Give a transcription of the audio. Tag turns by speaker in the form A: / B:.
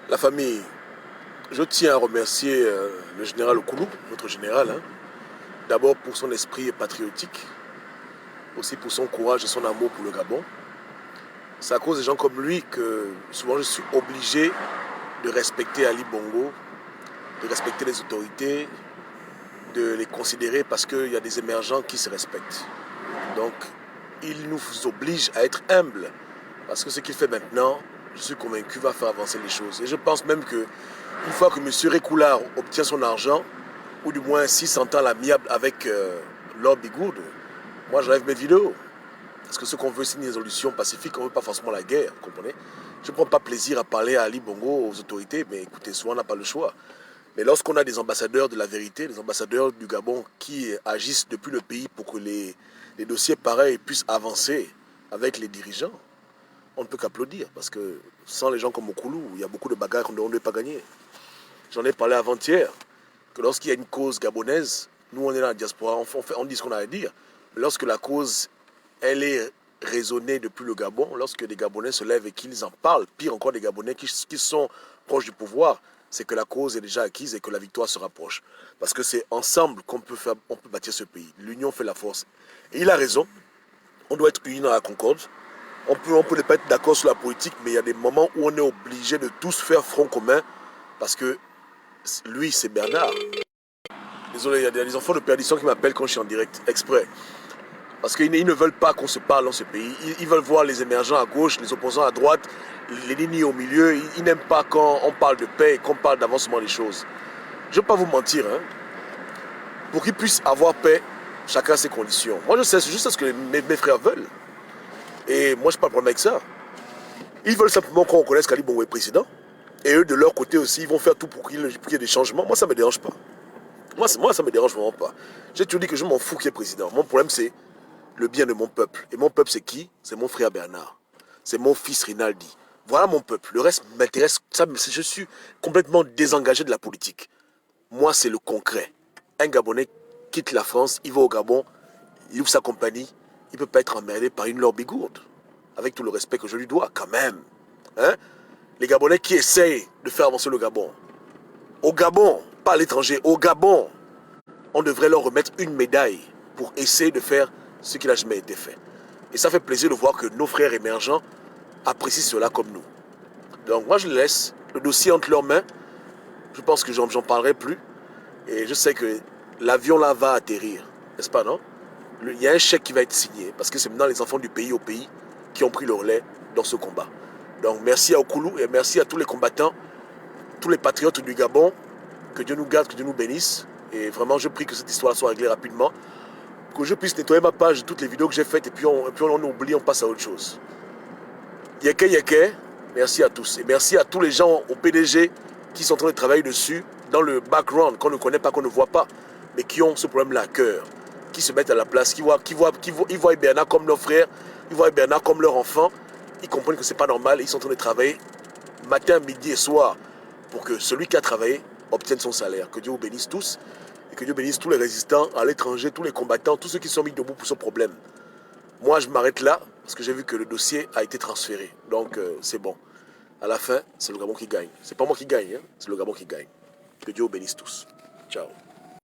A: La famille, je tiens à remercier le général Okoulou, notre général, hein, d'abord pour son esprit patriotique, aussi pour son courage et son amour pour le Gabon. C'est à cause des gens comme lui que souvent je suis obligé de respecter Ali Bongo, de respecter les autorités, de les considérer parce qu'il y a des émergents qui se respectent. Donc, il nous oblige à être humbles parce que ce qu'il fait maintenant, je suis convaincu, va faire avancer les choses. Et je pense même que une fois que M. Récoulard obtient son argent, ou du moins s'il s'entend l'amiable avec Lord Bigoud, moi j'enlève mes vidéos. Parce que ce qu'on veut, c'est une résolution pacifique, on ne veut pas forcément la guerre, vous comprenez? Je ne prends pas plaisir à parler à Ali Bongo, aux autorités, mais écoutez, souvent on n'a pas le choix. Mais lorsqu'on a des ambassadeurs de la vérité, des ambassadeurs du Gabon qui agissent depuis le pays pour que les dossiers pareils puissent avancer avec les dirigeants, on ne peut qu'applaudir. Parce que sans les gens comme Okoulou, il y a beaucoup de bagarres qu'on ne peut pas gagner. J'en ai parlé avant-hier, que lorsqu'il y a une cause gabonaise, nous on est dans la diaspora, on dit ce qu'on a à dire. Mais lorsque la cause, elle est raisonnée depuis le Gabon, lorsque des Gabonais se lèvent et qu'ils en parlent, pire encore des Gabonais qui sont proches du pouvoir, c'est que la cause est déjà acquise et que la victoire se rapproche. Parce que c'est ensemble qu'on peut bâtir ce pays. L'union fait la force. Et il a raison, on doit être unis dans la concorde. On peut ne pas être d'accord sur la politique, mais il y a des moments où on est obligé de tous faire front commun parce que lui, c'est Bernard. Désolé, il y a des enfants de perdition qui m'appellent quand je suis en direct, exprès. Parce qu'ils ne veulent pas qu'on se parle dans ce pays. Ils veulent voir les émergents à gauche, les opposants à droite, les lignes au milieu. Ils n'aiment pas quand on parle de paix et qu'on parle d'avancement des choses. Je ne vais pas vous mentir. Hein. Pour qu'ils puissent avoir paix, chacun a ses conditions. Moi, je sais juste ce que mes frères veulent. Et moi, je n'ai pas de problème avec ça. Ils veulent simplement qu'on reconnaisse qu'Ali Bongo est président. Et eux, de leur côté aussi, ils vont faire tout pour qu'il y ait des changements. Moi, ça ne me dérange pas. Moi, ça ne me dérange vraiment pas. J'ai toujours dit que je m'en fous qu'il y ait président. Mon problème, c'est le bien de mon peuple. Et mon peuple, c'est qui? C'est mon frère Bernard. C'est mon fils Rinaldi. Voilà mon peuple. Le reste m'intéresse. Je suis complètement désengagé de la politique. Moi, c'est le concret. Un Gabonais quitte la France, il va au Gabon, il ouvre sa compagnie. Il ne peut pas être emmerdé par une lobby gourde. Avec tout le respect que je lui dois, quand même. Hein? Les Gabonais qui essayent de faire avancer le Gabon. Au Gabon, pas à l'étranger, au Gabon, on devrait leur remettre une médaille pour essayer de faire ce qui n'a jamais été fait. Et ça fait plaisir de voir que nos frères émergents apprécient cela comme nous. Donc moi je laisse le dossier entre leurs mains. Je pense que j'en parlerai plus. Et je sais que l'avion là va atterrir. N'est-ce pas, non? Il y a un chèque qui va être signé. Parce que c'est maintenant les enfants du pays au pays qui ont pris le relais dans ce combat. Donc merci à Okoulou et merci à tous les combattants, tous les patriotes du Gabon. Que Dieu nous garde, que Dieu nous bénisse. Et vraiment, je prie que cette histoire soit réglée rapidement. Que je puisse nettoyer ma page de toutes les vidéos que j'ai faites et puis on oublie, on passe à autre chose. Yeke Yeke, merci à tous. Et merci à tous les gens au PDG qui sont en train de travailler dessus, dans le background, qu'on ne connaît pas, qu'on ne voit pas, mais qui ont ce problème-là à cœur, qui se mettent à la place, ils voient Bernard comme leur frère, ils voient Bernard comme leur enfant, ils comprennent que ce n'est pas normal et ils sont en train de travailler matin, midi et soir pour que celui qui a travaillé obtienne son salaire. Que Dieu vous bénisse tous et que Dieu bénisse tous les résistants à l'étranger, tous les combattants, tous ceux qui sont mis debout pour ce problème. Moi, je m'arrête là parce que j'ai vu que le dossier a été transféré. Donc, c'est bon. À la fin, c'est le Gabon qui gagne. C'est pas moi qui gagne, hein, c'est le Gabon qui gagne. Que Dieu vous bénisse tous. Ciao.